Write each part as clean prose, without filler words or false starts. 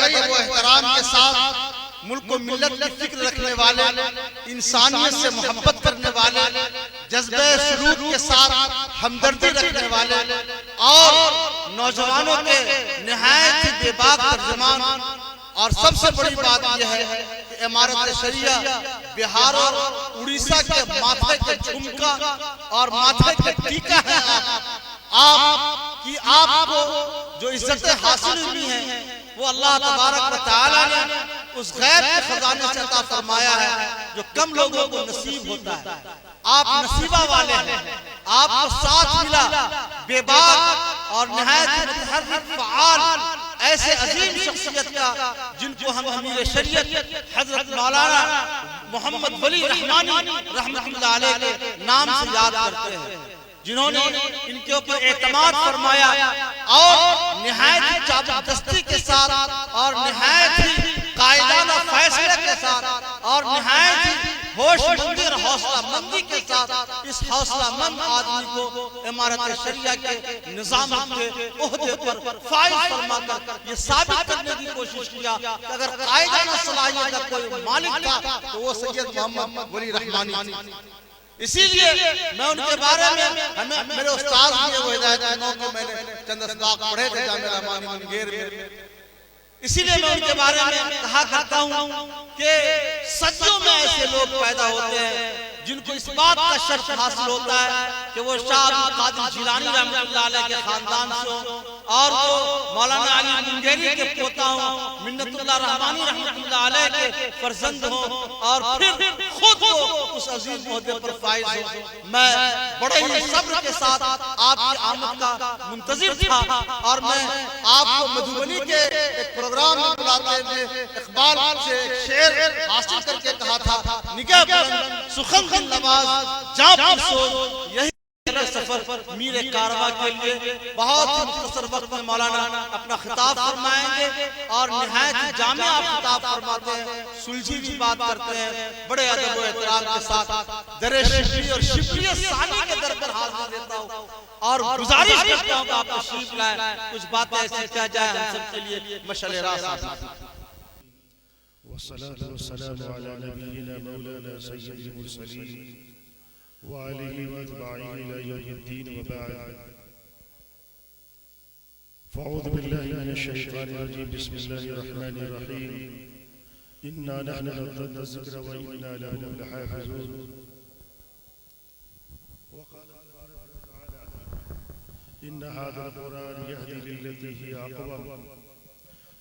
ادب و احترام کے ساتھ ملک و ملت کی فکر رکھنے والے، انسانیت سے محبت کرنے والے، جذبہ سلوک کے ساتھ ہمدردی رکھنے والے اور نوجوانوں کے نہایت ہی بے باک ترجمان، اور سب سے بڑی بات یہ ہے کہ امارت شریعہ بہار اور اڑیسہ کے ماتھے کے جھمکا اور ماتھے کے ٹیکا ہے آپ کو جو عزتیں حاصل ہوئی ہیں وہ اللہ تبارک و تعالی نے اس غیب کے خزانے سے عطا فرمایا ہے جو کم لوگوں کو نصیب ہوتا ہے۔ آپ نصیبہ والے ہیں، آپ کو ساتھ ملا بے باک اور نہایت متحرک فعال ایسے عظیم شخصیت کا جن کو ہم امیر شریعت حضرت مولانا محمد ولی رحمانی رحمۃ اللہ علیہ کے نام سے یاد کرتے ہیں، جنہوں نے ان کے اوپر اعتماد فرمایا اور نہایت ہی چابکدستی کے ساتھ اور نہایت ہی قائدانہ فیصلے کے ساتھ اور نہایت ہی ہوش مندی اور حوصلہ مندی کے ساتھ اس حوصلہ مند آدمی کو امارت شریعہ کے نظام کے عہدے پر فائز فرما کر یہ ثابت کرنے کی کوشش کیا کہ اگر قائدانہ صلاحیت کا کوئی مالک تھا تو وہ سید محمد ولی رحمانی تھی۔ اسی لیے میں ان کے بارے میں میرے استاذ نے وہ ہدایت نو کو میں نے چند اسباق پڑھے تھے جامعہ رحمانی منگیر میں، اسی لیے میں ان کے بارے میں کہا کرتا ہوں کہ صدیوں میں ایسے لوگ پیدا ہوتے ہیں جن کو اس بات کا شرف حاصل ہوتا ہے کہ وہ شاہ عبد القادر جیلانی رحمۃ اللہ علیہ کے خاندان سے ہوں اور وہ مولانا علی منگیری کے پوتا ہوں، منت اللہ رحمانی رحمۃ اللہ علیہ کے فرزند ہوں اور پھر خود وہ اس عظیم عہدے پر فائز ہوں۔ میں بڑے ہی صبر کے ساتھ آپ کی آمد کا منتظر تھا اور میں آپ کو مدھوبنی کے ایک پروگرام میں بلاتے ہوئے اقبال سے شعر حاصل کر کے کہا تھا، نگہ بلند سخن دل نواز جاں پر سوز، یہی سفر میر کارواں کے لیے بہت ہی مختصر وقت میں مولانا اپنا خطاب فرمائیں گے اور نہایت جامع آپ خطاب فرماتے ہیں، سلجھی بھی بات کرتے ہیں، بڑے ادب و احترام کے ساتھ در شبلی اور شبلی ثانی کے در پر حاضر دیتا ہوں اور گزارش کرتا ہوں کہ آپ تشریف لائیں، کچھ باتیں ایسی کہہ جائیں ہم سب کے لیے مشعل راہ ساتھ۔ والصلاة والسلام على نبينا مولانا سيد المرسلين وآله وأتباعه إلى يوم الدين وبعد، فأعوذ بالله من الشيطان الرجيم، بسم الله الرحمن الرحيم، إنا نحن نزلنا الذكر وإنا له لحافظون، وقال تبارك وتعالى إن هذا القرآن يهدي للتي هي أقوم،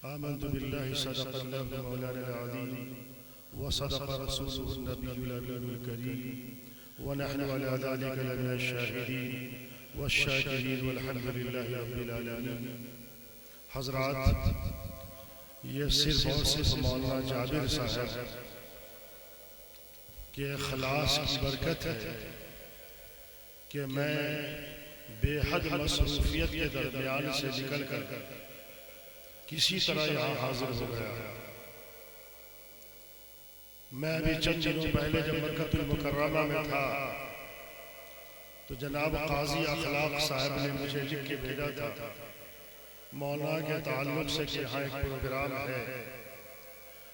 آمنت بالله صدق الله مولانا العظيم وصدق رسوله النبي الأمين الكريم ونحن على ذلك لمن الشاهدين والشاكرين والحمد لله رب العالمين۔ حضرات، یہ صرف اور صرف مولانا جابر صاحب کے اخلاص کی برکت ہے کہ میں بے حد مصروفیت کے درمیان سے نکل کر کسی طرح یہاں حاضر ہو گیا۔ میں ابھی چند دنوں پہلے جب مکہ المکرمہ میں تھا تو جناب قاضی اخلاق صاحب نے مجھے لکھ کے بھیجا تھا مولانا کے تعلق سے کہ یہاں ایک پروگرام ہے۔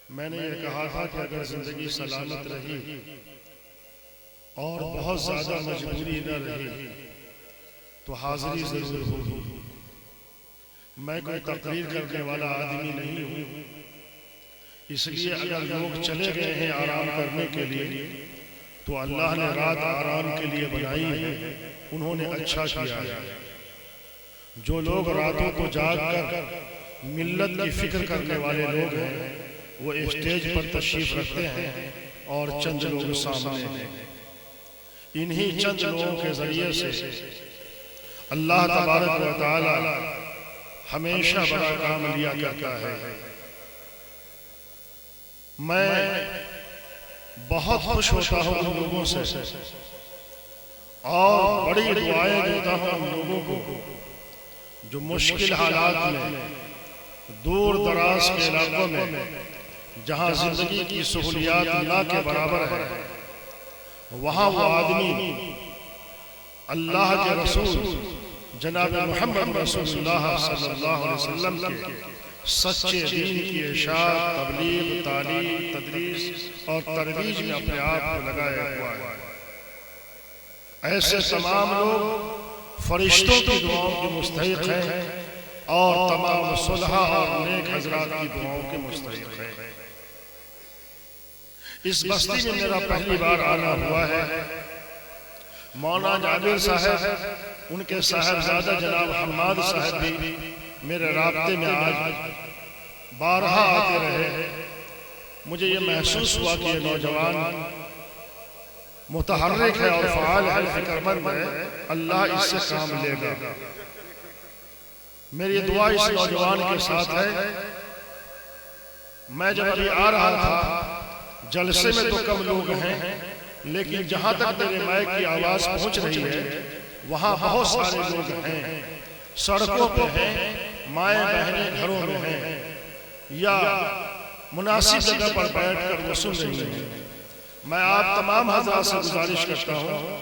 میں نے یہ کہا تھا کہ اگر زندگی سلامت رہی اور بہت زیادہ مجبوری نہ رہی تو حاضری ضرور ہوگی۔ میں کوئی تقریر کرنے والا آدمی نہیں ہوں، اس لیے اگر لوگ چلے گئے ہیں آرام کرنے کے لیے تو اللہ نے رات آرام کے لیے بنائی ہے، انہوں نے اچھا کیا ہے۔ جو لوگ راتوں کو جاگ کر ملت کی فکر کرنے والے لوگ ہیں وہ اسٹیج پر تشریف رکھتے ہیں اور چند لوگ سامنے ہیں۔ انہی چند لوگوں کے ذریعے سے اللہ تبارک و تعالی ہمیشہ بڑا کام لیا کرتا ہے۔ میں بہت خوش ہوتا ہوں ان لوگوں سے اور بڑی دعائیں دیتا ہوں ان لوگوں کو جو مشکل حالات میں دور دراز کے علاقوں میں جہاں زندگی کی سہولیات نہ کے برابر ہے وہاں وہ آدمی اللہ کے رسول جناب محمد رسول اللہ صلی اللہ علیہ وسلم کے سچے دین کی اشاعت، تبلیغ، تعلیم، تدریس اور ترویج میں اپنے آپ کو لگایا ہوا ہے۔ ایسے تمام لوگ فرشتوں کی دعاؤں کے مستحق ہیں اور تمام صلحاء اور نیک حضرات کی دعاؤں کے مستحق ہیں۔ اس بستی میں میرا پہلی بار آنا ہوا ہے۔ مولانا جابر صاحب، ان کے صاحبزادہ جناب حماد صاحب بھی میرے رابطے میں آج بارہا آتے رہے۔ مجھے یہ محسوس ہوا کہ یہ نوجوان متحرک ہے اور فعال ہے، فکر مند ہے، اللہ اس سے کام لے گا۔ میری دعا اس نوجوان کے ساتھ ہے۔ میں جب ابھی آ رہا تھا، جلسے میں تو کم لوگ ہیں، لیکن جہاں تک میرے مائک کی آواز پہنچ رہی ہے وہاں بہت سارے لوگ ہیں، سڑکوں پہ ہیں، مائیں بہنیں گھروں میں ہیں، یا مناسب جگہ پر بیٹھ کر وہ سن رہی ہیں۔ میں آپ تمام حضرات سے گزارش کرتا ہوں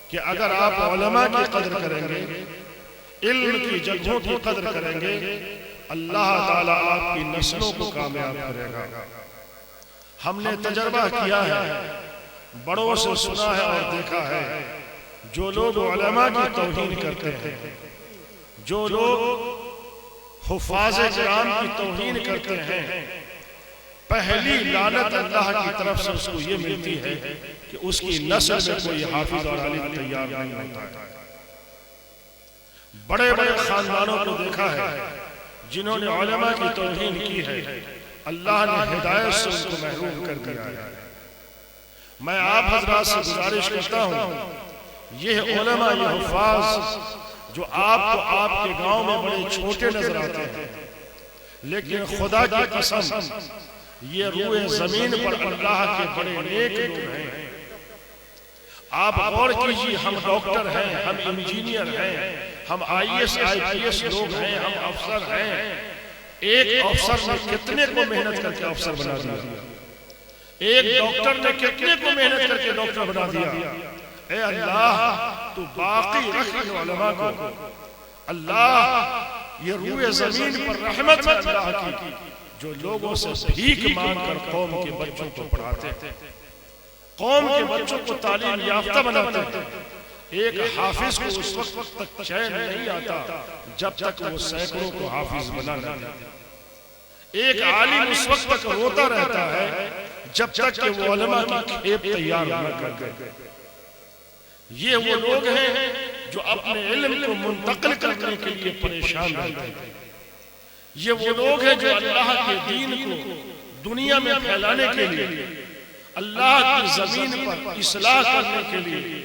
کہ اگر آپ علماء کی قدر کریں گے، علم کی جگہوں کی قدر کریں گے، اللہ تعالیٰ آپ کی نسلوں کو کامیاب کرے گا۔ ہم نے تجربہ کیا ہے، بڑوں سے سنا ہے اور دیکھا ہے، جو لوگ علماء کی توہین کرتے ہیں، جو لوگ حفاظ کرام کی توہین کرتے ہیں، پہلی لعنت اللہ کی طرف سے اس کو یہ ملتی ہے کہ اس کی نسل میں کوئی حافظ اور عالم تیار نہیں ہوتا ہے۔ بڑے بڑے خاندانوں کو دیکھا ہے جنہوں نے علماء کی توہین کی ہے، اللہ نے ہدایت سے ان کو محروم کر دیا ہے۔ میں آپ حضرات سے گزارش کرتا ہوں، یہ علماء، یہ حفاظ جو آپ کو آپ کے گاؤں میں بڑے چھوٹے نظر آتے ہیں، لیکن خدا کی قسم یہ روئے زمین پر اللہ کے بڑے نیک لوگ ہیں۔ آپ غور کیجئے، ہم ڈاکٹر ہیں، ہم انجینئر ہیں، ہم I S I P S لوگ ہیں، ہم افسر ہیں۔ ایک افسر نے کتنے کو محنت کر کے افسر بنا دیا، ایک ڈاکٹر نے کتنے کو محنت کر کے ڈاکٹر بنا دیا۔ اے اللہ، تو باقی رکھ ان علماء کو۔ اللہ، یہ روئے زمین پر رحمت ہے اللہ کی، جو لوگوں سے بھیک مانگ کر قوم کے بچوں کو پڑھاتے ہیں، قوم کے بچوں کو تعلیم یافتہ بناتے ہیں۔ ایک حافظ کو اس وقت تک چین نہیں آتا جب تک وہ سینکڑوں کو حافظ بنا لیتا ہے۔ ایک عالم اس وقت تک روتا رہتا ہے جب تک کہ وہ علماء کی کھیپ تیار نہ کر دے۔ یہ وہ لوگ ہیں جو اپنے علم کو منتقل کرنے کے لیے پریشان رہتے ہیں۔ یہ وہ لوگ ہیں جو اللہ کے دین کو دنیا میں پھیلانے کے لیے، اللہ کی زمین پر اصلاح کرنے کے لیے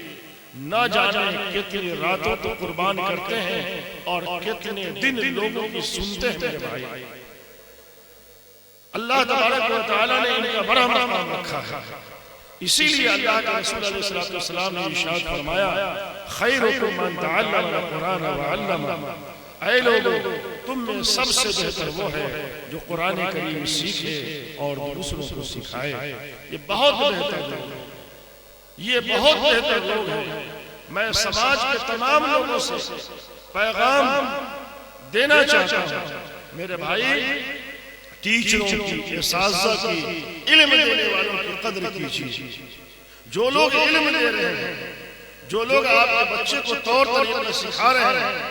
نہ جانے کتنی راتوں کو قربان کرتے ہیں اور کتنے دن لوگوں کی سنتے ہیں۔ میرے بھائی، اللہ تبارک و تعالیٰ نے ان کا بڑا مقام رکھا ہے۔ اسی لیے اللہ کے رسول علیہ السلام نے ارشاد فرمایا، خیرکم من تعلم القرآن وعلمہ۔ اے لوگوں، تم میں سب سے بہتر وہ ہے جو قرآن کریم سیکھے اور دوسروں کو سکھائے۔ یہ بہت بہتر لوگ ہیں، یہ بہت بہتر لوگ ہیں۔ میں سماج کے تمام لوگوں سے پیغام دینا چاہتا ہوں، میرے بھائی، ٹیچروں کی، اساتذہ کی، علم دینے والوں کی قدر کیجیے۔ جو لوگ علم دے رہے ہیں، جو لوگ آپ کے بچے کو طور طریقے سکھا رہے ہیں،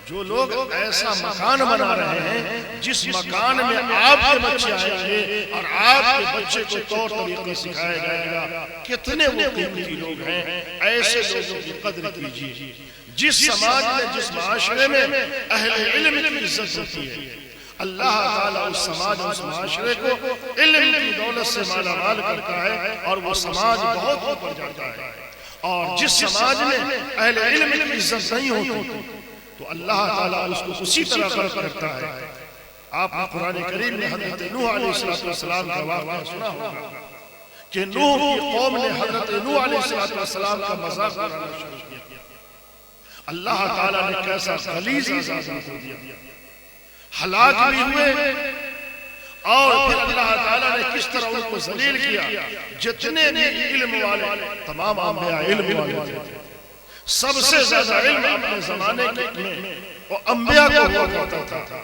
جو لوگ ایسا مکان بنا رہے ہیں جس مکان میں آپ کے بچے آئیں گے اور آپ کے بچے کو طور طریقے سکھایا جائے گا، کتنے وہ قیمتی لوگ ہیں۔ ایسے لوگوں کی قدر کیجیے۔ جس سماج میں، جس معاشرے میں اہل علم کی عزت ہوتی ہے، اللہ تعالیٰ اس سماج، اس معاشرے کو علم کی دولت سے مالا مال کرتا ہے اور وہ سماج بہت اوپر جاتا ہے۔ اور جس سماج میں اہل علم کی عزت نہیں ہوتی تو اللہ تعالیٰ اس کو اسی طرح فرق کرتا ہے۔ آپ نے قرآن کریم میں حضرت نوح علیہ السلام کا واقعہ سنا ہوگا کہ نوح کی قوم نے حضرت نوح علیہ السلام کا مذاق اڑانا شروع کیا۔ اللہ تعالیٰ نے کیسا غلیظ عذاب کو دیا، ہلاک بھی ہوئے، اور پھر اللہ تعالیٰ نے کس طرح ان کو ذلیل کیا۔ جتنے بھی علم والے، تمام انبیاء علم والے تھے، سب سے زیادہ علم اپنے زمانے میں وہ انبیاء کو ہوا کرتا تھا۔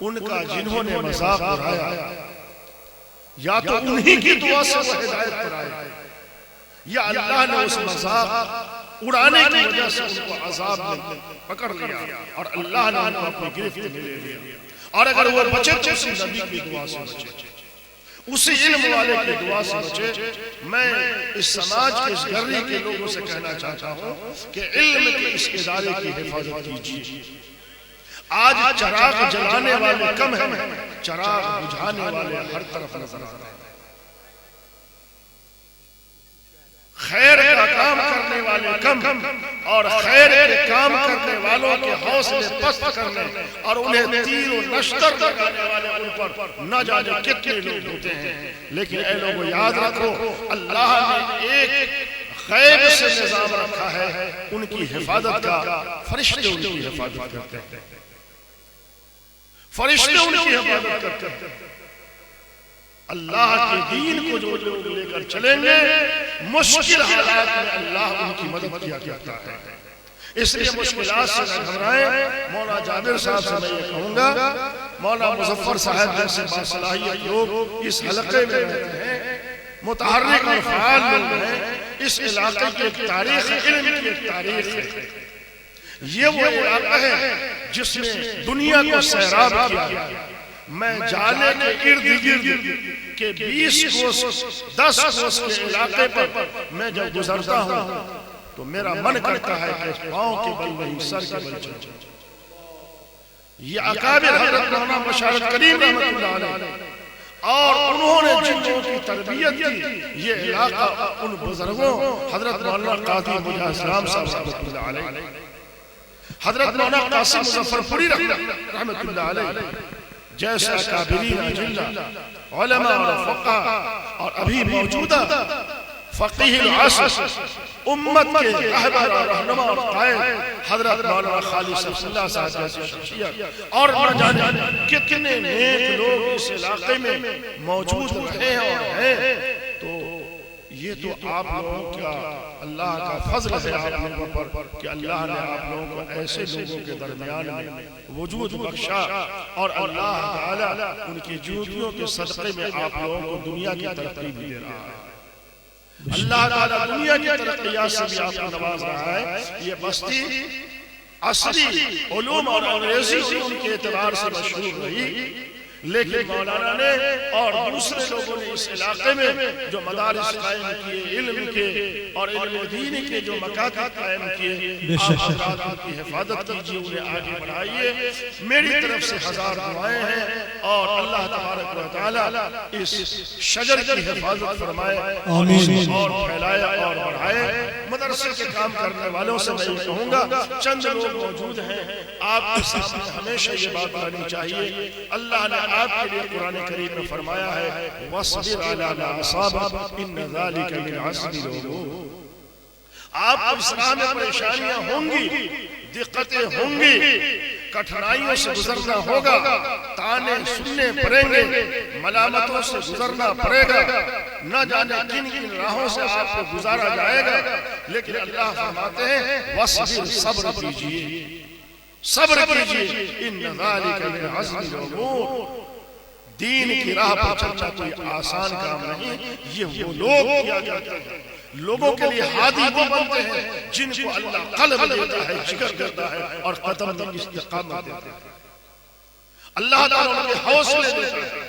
ان کا جنہوں نے مذاق اڑایا یا تو انہی کی دعا سے وہ ہدایت پر آئے یا اللہ نے اس مذاق اڑانے کی وجہ سے ان کو عذاب میں پکڑ لیا اور اللہ نے ان کو اپنی گرفت میں لے لیا. اور اگر وہ بچے تو اسی نبی کی دعا سے بچے, اسی علم والے کی دعا سے بچے. میں اس سماج کے اس گھری کے لوگوں سے کہنا چاہتا ہوں کہ علم کے اس ادارے کی حفاظت کیجیے. آج چراغ جلانے والے کم ہیں, چراغ بجھانے والے ہر طرف نظر آ رہے ہیں. خیر کا کام کرنے والے کم اور خیر کے کام کرنے والوں کے حوصلے پست کرنے اور انہیں تیر و نشتر لگانے والے ان پر نہ جانے کتنے لوگ ہوتے ہیں. لیکن اے لوگوں یاد رکھو, اللہ نے ایک غیب سے نظام رکھا ہے ان کی حفاظت کا. فرشتے ان کی حفاظت کرتے ہیں, فرشتے ان کی حفاظت کرتے ہیں. اللہ کے دین کو جو لوگ لے کر چلیں گے مشکل حالات میں اللہ ان کی مدد کیا کرتا ہے. اس لیے مشکلات سے نہ گھبرائیں. مولانا جابر صاحب سے میں یہ کہوں گا, مولانا مظفر صاحب جیسے باصلاحیت لوگ اس حلقے میں رہتے ہیں, متحرک اور فعال لوگ ہیں. اس علاقے کی ایک تاریخ, علم کی ایک تاریخ ہے. یہ وہ علاقہ ہے جس نے دنیا کو سیراب کیا. میں جالے کے ارد گرد کے 20 کوس 10 کوس کے علاقے پر میں جب گزرتا ہوں تو میرا من کرتا ہے کہ پاؤں کے بل نہیں سر کے بل چل. یہ اکابر حضرت مولانا مشارت کریم رحمت اللہ علیہ اور انہوں نے جن لوگوں کی تربیت کی, یہ علاقہ ان بزرگوں حضرت مولانا قاضی مجاہد اسلام صاحب رحمت اللہ علیہ, حضرت مولانا قاسم مظفر پوری رحمت اللہ علیہ جیسے اکابرین اجلہ علماء اور فقہ اور ابھی موجودہ فقیہ العصر امت کے رہبر اور رہنما اور قائد حضرت مولانا خالد صفی اللہ صاحب جیسی شخصیت اور نہ جانے کتنے نیک لوگ اس علاقے میں موجود رہے اور ہیں. تو یہ تو آپ لوگوں کا اللہ کا فضل ہے آپ لوگوں پر کہ اللہ نے آپ لوگوں کو ایسے لوگوں کے درمیان میں وجود بخشا اور اللہ تعالیٰ ان کی جوتیوں کے صدقے میں آپ لوگوں کو دنیا کی ترقی بھی دے رہا ہے. اللہ تعالیٰ دنیا کی ترقیات سے بھی آپ کو نواز رہا ہے. یہ بستی عصری علوم اور انگریزی سے ان کے اعتبار سے مشہور رہی, لیکن مولانا نے اور دوسرے لوگوں نے اس علاقے میں جو مدارس قائم کیے, علم کے اور علم دین کے جو مکاتب قائم کیے, آپ حضرات ان کی حفاظت کیجیے, انہیں آگے بڑھائیے. میری طرف سے 1000 دعائیں ہیں اور اللہ تبارک و تعالی اس شجر کی حفاظت فرمائے اور پھیلائے اور بڑھائے. مدرسے کے کام کرنے والوں سے میں یہ کہوں گا, چند لوگ موجود ہیں, آپ کے سامنے ہمیشہ یہ بات آنی چاہیے. اللہ نے آپ کے لیے قرآن کریم میں فرمایا ہے وَاصْبِرْ عَلَىٰ مَا أَصَابَكَ إِنَّ ذَلِكَ مِنْ عَزْمِ الْأُمُورِ. آپ کو اس راہ میں پریشانیاں ہوں گی, دقتیں ہوں گی, کٹھنائیوں سے گزرنا ہوگا, تانے سننے پڑیں گے, ملامتوں سے گزرنا پڑے گا, نہ جانے کن کن راہوں سے آپ کو گزارا جائے گا. لیکن اللہ فرماتے ہیں وَاصْبِرْ, صبر کیجئے, صبر کیجئے, ان ذالک من عزم الامور. دین کی راہ پر چلنا کوئی آسان کام نہیں. یہ وہ لوگ کیا جاتا ہے, لوگوں کے لیے ہادی وہ بنتے ہیں جن کو اللہ قلب دیتا ہے, جگر دیتا ہے اور قدم میں استقامت دیتا ہے. اللہ تعالیٰ ان کے حوصلے دیتا ہے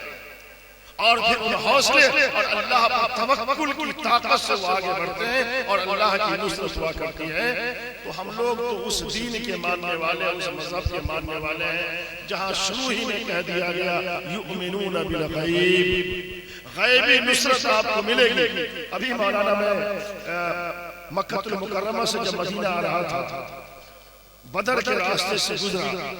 اور پھر ان حوصلے اور اللہ پر توکل کی طاقت سے وہ آگے بڑھتے ہیں اور اللہ کی نصرت ہوا کرتی ہے. تو ہم لوگ تو اس دین کے ماننے والے, اس مذہب کے ماننے والے ہیں جہاں شروع ہی میں کہہ دیا گیا یؤمنون بالغیب, غیبی نصرت آپ کو ملے گی. ابھی مولانا میں مکہ المکرمہ سے جب مدینہ آ رہا تھا, بدر کے راستے سے گزرا,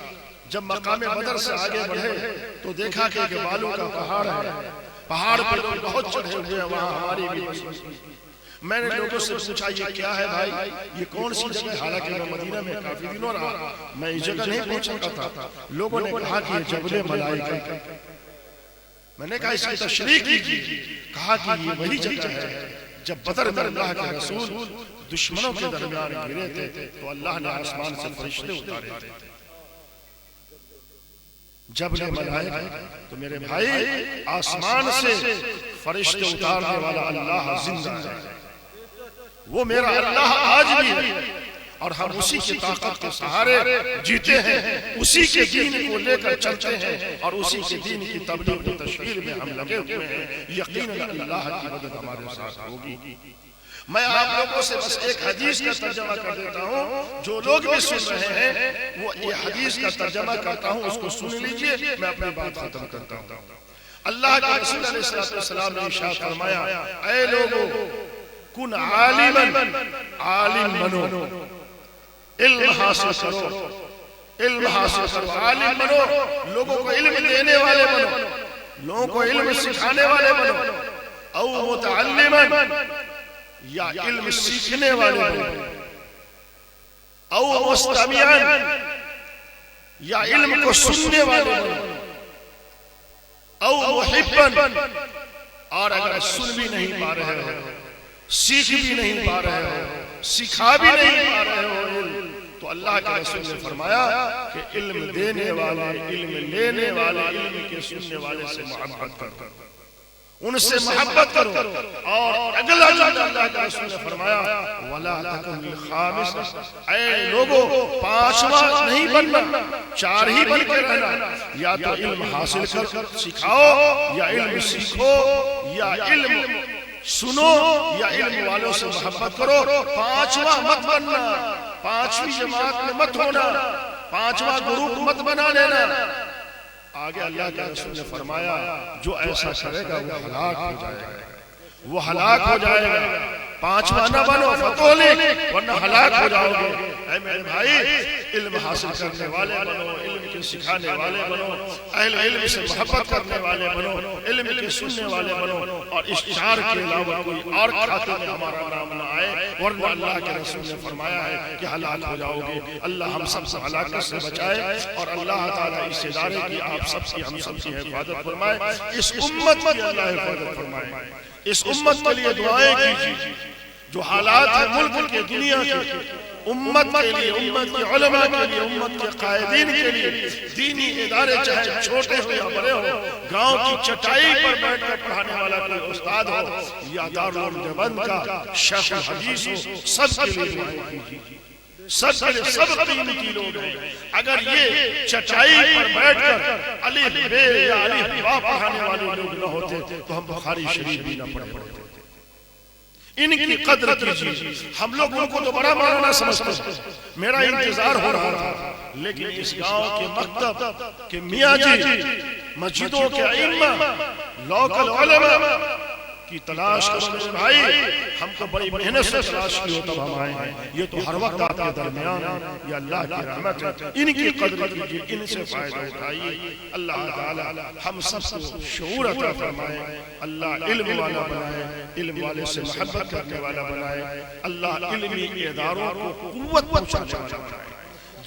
جب مقام بدر سے آگے بڑھے تو دیکھا کہ بالوں کا پہاڑ ہے, پہاڑ پر لوگ بہت چڑھے ہوئے ہیں, وہاں ہماری بھی بستی. میں نے لوگوں سے پوچھا یہ کیا ہے بھائی, یہ کون سی جگہ؟ حالانکہ میں مدینہ میں کافی دنوں رہا, میں اس جگہ نہیں پہنچ سکا تھا. لوگوں نے کہا کہ یہ جبل ملائکہ. میں نے کہا اس کی تشریح کیجیے. کہا کہ یہ وہی جگہ ہے جب بدر میں اللہ کے رسول دشمنوں کے درمیان گرے تھے تو اللہ نے آسمان سے فرشتے اتارے تھے. جب یہ ملائکہ تو میرے بھائی آسمان سے فرشتے اتارنے والا اللہ زندہ ہے، وہ میرا اللہ آج بھی ہے، اور ہم اسی کی طاقت کے سہارے جیتے ہیں، اسی کے دین کو لے کر چلتے ہیں، اور اسی کے دین کی تبلیغ و تشہیر میں ہم لگے ہوئے ہیں۔ یقیناً اللہ کی مدد ہمارے ساتھ ہوگی۔ میں آپ لوگوں سے بس ایک حدیث کا ترجمہ کر دیتا ہوں، جو لوگ بھی سن رہے ہیں وہ یہ حدیث کا ترجمہ کرتا ہوں، اس کو سن لیجئے، میں اپنی بات ختم کرتا ہوں۔ اللہ کے رسول علیہ السلام نے ارشاد فرمایا، اے لوگوں کن عالماً، عالم بنو، علم حاصل کرو، علم حاصل کرو، عالم بنو، لوگوں کو علم دینے والے بنو، لوگوں کو علم سکھانے والے بنو، او متعلماً، یا علم سیکھنے والے بنو، او مستمعاً، یا علم کو سننے والے بنو، او محباً، اور اگر سن بھی نہیں پا رہے ہو، سیکھ بھی نہیں پا رہے ہو، سکھا بھی نہیں پا رہے ہو، تو اللہ کے رسول نے فرمایا کہ علم دینے والے، علم لینے والے، علم کے سننے والے سے محبت کرو، ان سے محبت کرو۔ اور اگلا جملہ اللہ کے رسول نے فرمایا وَلَا تَكُنْ الْخَامِسَ، اے لوگوں پانچواں نہیں بننا، چار ہی بن کے رہنا، یا تو علم حاصل کر سکھاؤ، یا علم سیکھو، یا علم سنو، یا علم والوں سے محبت کرو، پانچواں مت بننا، پانچویں جماعت میں مت ہونا، پانچواں گروپ مت بنا لینا۔ آگے اللہ کے رسول نے فرمایا جو ایسا کرے گا وہ ہلاک ہو جائے گا، وہ ہلاک ہو جائے گا۔ پانچواں نہ بنو فتولی، ورنہ ہلاک ہو جاؤ گے۔ اے میرے بھائی علم حاصل کرنے والے بنو، علم کے سکھانے والے بنو، اہل علم سے محبت کرنے والے بنو، علم کے سننے والے بنو، اور اس چار کے علاوہ کوئی اور کھاتے میں ہمارا نام نہ آئے، ورنہ اللہ کے رسول نے فرمایا ہے کہ ہلاک ہو جاؤ گے۔ اللہ ہم سب سے ہلاکت سے بچائے، اور اللہ تعالیٰ اس ادارے کی آپ سب کی، ہم سب کی حفاظت فرمائے، اس امت کی اللہ حفاظت فرمائے۔ اس امت کے لیے دعائیں کیجیے، جو حالات ہیں ملک کے، دنیا کے، امت کے لیے، امت کے علماء کے لیے، امت کے قائدین کے لیے، دینی ادارے چاہے چھوٹے ہو یا بڑے ہو، گاؤں کی چٹائی پر بیٹھ کر پڑھانے والا کوئی استاد ہو یا دارالعلوم دیوبند کا شیخ الحدیث ہو، سب کے لیے دعائیں کیجیے۔ سب کے لیے، سب قیمتی لوگ ہیں۔ اگر یہ چٹائی پر بیٹھ کر الف بے یا الف با پڑھانے والے لوگ نہ ہوتے تو ہم بخاری شریف بھی نہ پڑھ پڑتے۔ ان کی قدر کیجیے۔ ہم لوگ ان کو تو بڑا مولانا سمجھتے ہیں، میرا انتظار ہو رہا تھا، لیکن اس گاؤں کے مکتب کے میاں جی، مسجدوں کے ائمہ، لوکل علماء کی تلاش کرو میرے بھائی۔ ہم کو بڑی محنت سے تلاش کی ہو تب ہم آئے ہیں، یہ تو ہر وقت آپ کے درمیان ہے، یہ اللہ کی رحمت ہے۔ ان کی قدر کیجیے، ان سے فائدہ اٹھائیے۔ اللہ تعالی ہم سب کو شعور عطا فرمائے، اللہ علم والا بنائے، علم والے سے محبت کرنے والا بنائے، اللہ علمی اداروں کو قوت پہنچانے والا بنائے۔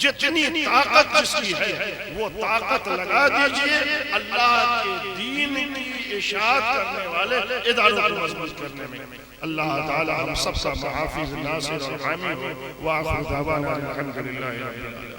جتنی طاقت جس کی ہے وہ طاقت لگا دیجئے اللہ کے دین کی اشاعت کرنے والے اداروں کو مضبوط کرنے میں۔ اللہ تعالی ہم سب کا محافظ، ناصر اور حامی ہو۔ وآخر دعوانا الحمدللہ رب العالمین۔